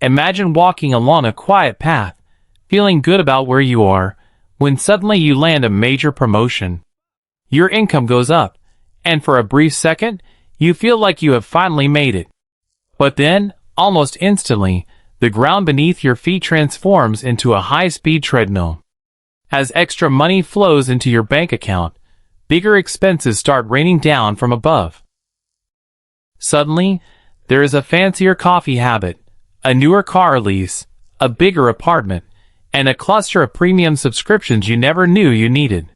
Imagine walking along a quiet path, feeling good about where you are, when suddenly you land a major promotion. Your income goes up, and for a brief second, you feel like you have finally made it. But then, almost instantly, the ground beneath your feet transforms into a high-speed treadmill. As extra money flows into your bank account, bigger expenses start raining down from above. Suddenly, there is a fancier coffee habit, a newer car lease, a bigger apartment, and a cluster of premium subscriptions you never knew you needed.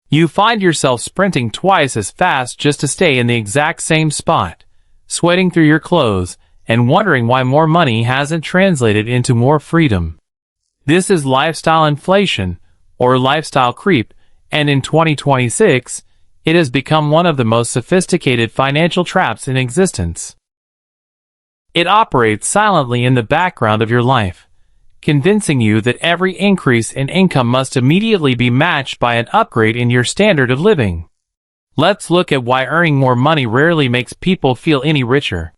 You find yourself sprinting twice as fast just to stay in the exact same spot, sweating through your clothes, and wondering why more money hasn't translated into more freedom. This is lifestyle inflation, or lifestyle creep, and in 2026, it has become one of the most sophisticated financial traps in existence. It operates silently in the background of your life, convincing you that every increase in income must immediately be matched by an upgrade in your standard of living. Let's look at why earning more money rarely makes people feel any richer.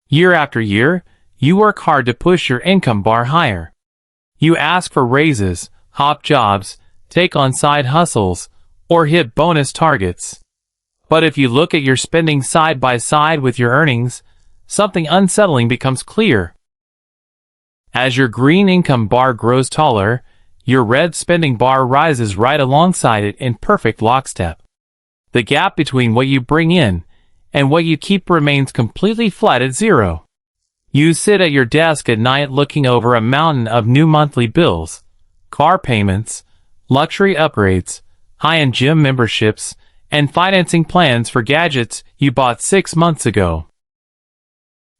Year after year, you work hard to push your income bar higher. You ask for raises, hop jobs, take on side hustles, or hit bonus targets. But if you look at your spending side by side with your earnings, something unsettling becomes clear. As your green income bar grows taller, your red spending bar rises right alongside it in perfect lockstep. The gap between what you bring in and what you keep remains completely flat at zero. You sit at your desk at night looking over a mountain of new monthly bills, car payments, luxury upgrades, high-end gym memberships, and financing plans for gadgets you bought 6 months ago.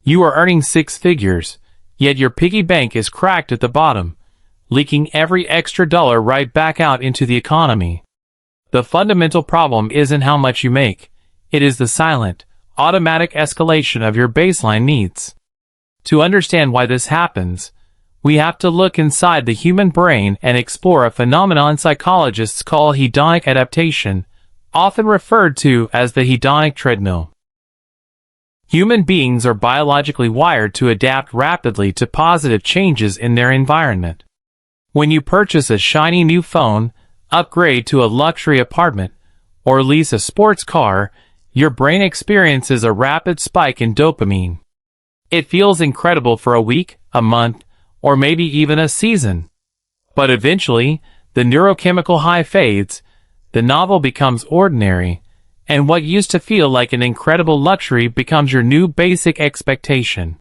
You are earning 6 figures, yet your piggy bank is cracked at the bottom, leaking every extra dollar right back out into the economy. The fundamental problem isn't how much you make. It is the silent, automatic escalation of your baseline needs. To understand why this happens, we have to look inside the human brain and explore a phenomenon psychologists call hedonic adaptation, often referred to as the hedonic treadmill. Human beings are biologically wired to adapt rapidly to positive changes in their environment. When you purchase a shiny new phone, upgrade to a luxury apartment, or lease a sports car, your brain experiences a rapid spike in dopamine. It feels incredible for a week, a month, or maybe even a season. But eventually, the neurochemical high fades, the novel becomes ordinary, and what used to feel like an incredible luxury becomes your new basic expectation.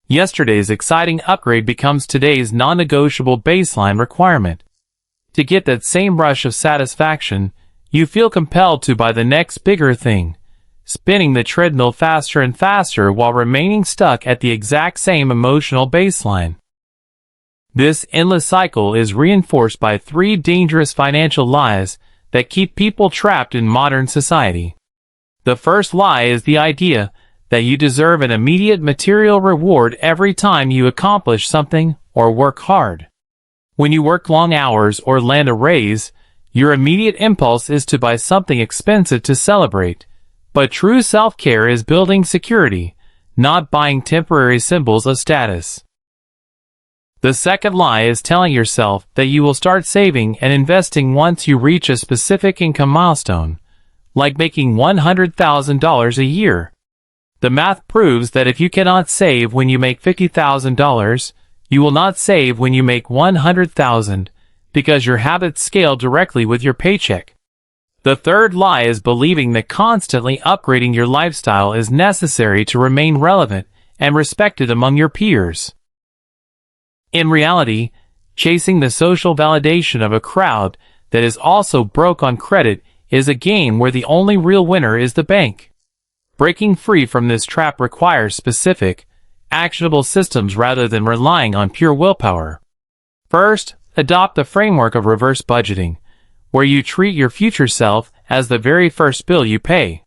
Yesterday's exciting upgrade becomes today's non-negotiable baseline requirement. To get that same rush of satisfaction, you feel compelled to buy the next bigger thing, spinning the treadmill faster and faster while remaining stuck at the exact same emotional baseline. This endless cycle is reinforced by 3 dangerous financial lies that keep people trapped in modern society. The first lie is the idea that you deserve an immediate material reward every time you accomplish something or work hard. When you work long hours or land a raise, your immediate impulse is to buy something expensive to celebrate. But true self-care is building security, not buying temporary symbols of status. The second lie is telling yourself that you will start saving and investing once you reach a specific income milestone, like making $100,000 a year. The math proves that if you cannot save when you make $50,000, you will not save when you make $100,000, because your habits scale directly with your paycheck. The third lie is believing that constantly upgrading your lifestyle is necessary to remain relevant and respected among your peers. In reality, chasing the social validation of a crowd that is also broke on credit is a game where the only real winner is the bank. Breaking free from this trap requires specific, actionable systems rather than relying on pure willpower. First, adopt the framework of reverse budgeting, where you treat your future self as the very first bill you pay.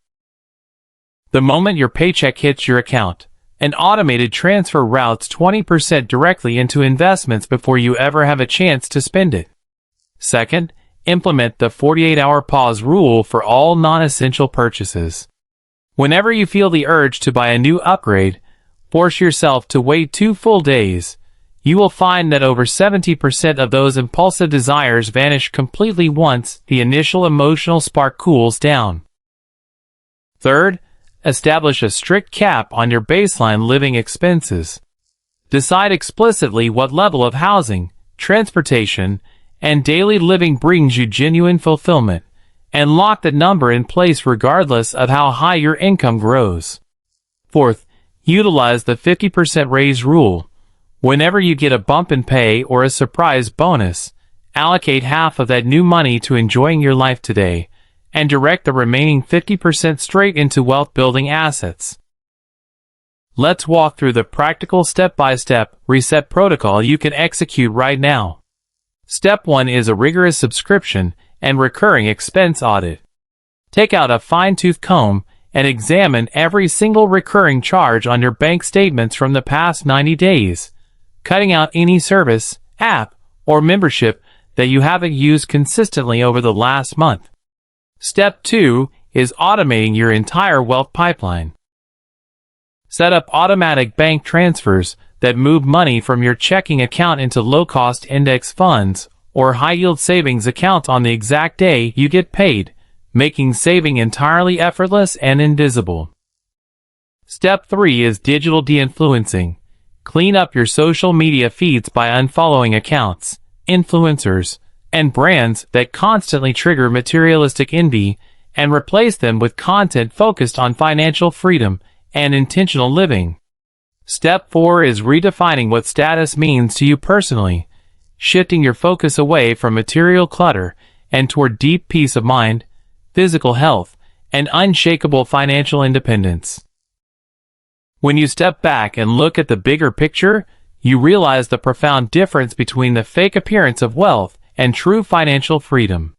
The moment your paycheck hits your account, an automated transfer routes 20% directly into investments before you ever have a chance to spend it. Second, implement the 48-hour pause rule for all non-essential purchases. Whenever you feel the urge to buy a new upgrade, Force yourself to wait 2 full days. You will find that over 70% of those impulsive desires vanish completely once the initial emotional spark cools down. Third, establish a strict cap on your baseline living expenses. Decide explicitly what level of housing, transportation, and daily living brings you genuine fulfillment, and lock the number in place regardless of how high your income grows. Fourth, utilize the 50% raise rule. Whenever you get a bump in pay or a surprise bonus, allocate half of that new money to enjoying your life today, and direct the remaining 50% straight into wealth-building assets. Let's walk through the practical step-by-step reset protocol you can execute right now. Step 1 is a rigorous subscription and recurring expense audit. Take out a fine-tooth comb and examine every single recurring charge on your bank statements from the past 90 days, cutting out any service, app, or membership that you haven't used consistently over the last month. Step 2 is automating your entire wealth pipeline. Set up automatic bank transfers that move money from your checking account into low-cost index funds or high-yield savings accounts on the exact day you get paid, making saving entirely effortless and invisible. Step 3 is digital de-influencing. Clean up your social media feeds by unfollowing accounts, influencers, and brands that constantly trigger materialistic envy, and replace them with content focused on financial freedom and intentional living. Step 4 is redefining what status means to you personally, shifting your focus away from material clutter and toward deep peace of mind, physical health, and unshakable financial independence. When you step back and look at the bigger picture, you realize the profound difference between the fake appearance of wealth and true financial freedom.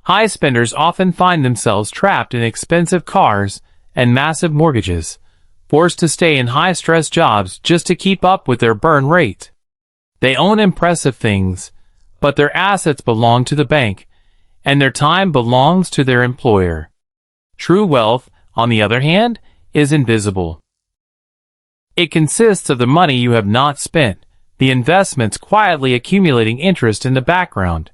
High spenders often find themselves trapped in expensive cars and massive mortgages, forced to stay in high-stress jobs just to keep up with their burn rate. They own impressive things, but their assets belong to the bank, and their time belongs to their employer. True wealth, on the other hand, is invisible. It consists of the money you have not spent, the investments quietly accumulating interest in the background,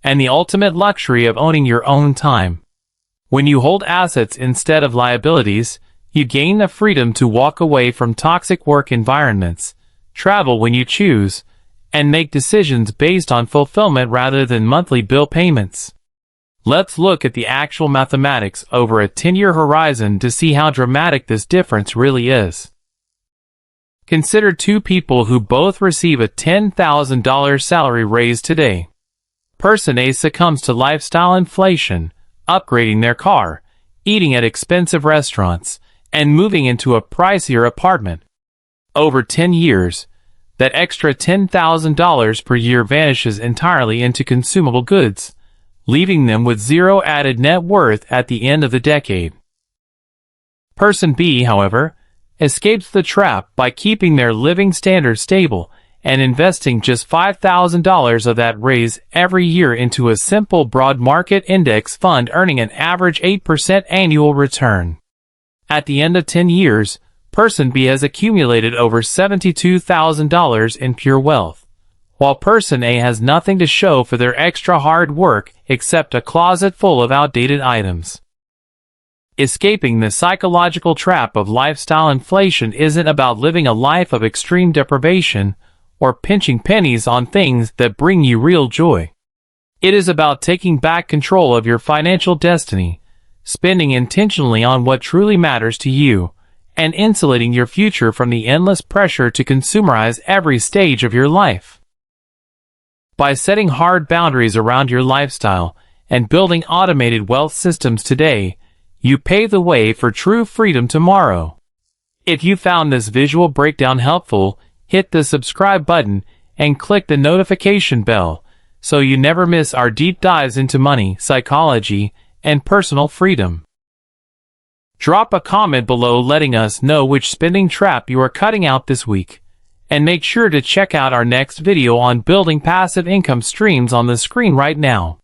and the ultimate luxury of owning your own time. When you hold assets instead of liabilities, you gain the freedom to walk away from toxic work environments, travel when you choose, and make decisions based on fulfillment rather than monthly bill payments. Let's look at the actual mathematics over a 10-year horizon to see how dramatic this difference really is. Consider 2 people who both receive a $10,000 salary raise today. Person A succumbs to lifestyle inflation, upgrading their car, eating at expensive restaurants, and moving into a pricier apartment. Over 10 years, that extra $10,000 per year vanishes entirely into consumable goods, leaving them with zero added net worth at the end of the decade. Person B, however, escapes the trap by keeping their living standards stable and investing just $5,000 of that raise every year into a simple broad market index fund, earning an average 8% annual return. At the end of 10 years, Person B has accumulated over $72,000 in pure wealth, while Person A has nothing to show for their extra hard work except a closet full of outdated items. Escaping the psychological trap of lifestyle inflation isn't about living a life of extreme deprivation or pinching pennies on things that bring you real joy. It is about taking back control of your financial destiny, spending intentionally on what truly matters to you, and insulating your future from the endless pressure to consumerize every stage of your life. By setting hard boundaries around your lifestyle and building automated wealth systems today, you pave the way for true freedom tomorrow. If you found this visual breakdown helpful, hit the subscribe button and click the notification bell so you never miss our deep dives into money, psychology, and personal freedom. Drop a comment below letting us know which spending trap you are cutting out this week, and make sure to check out our next video on building passive income streams on the screen right now.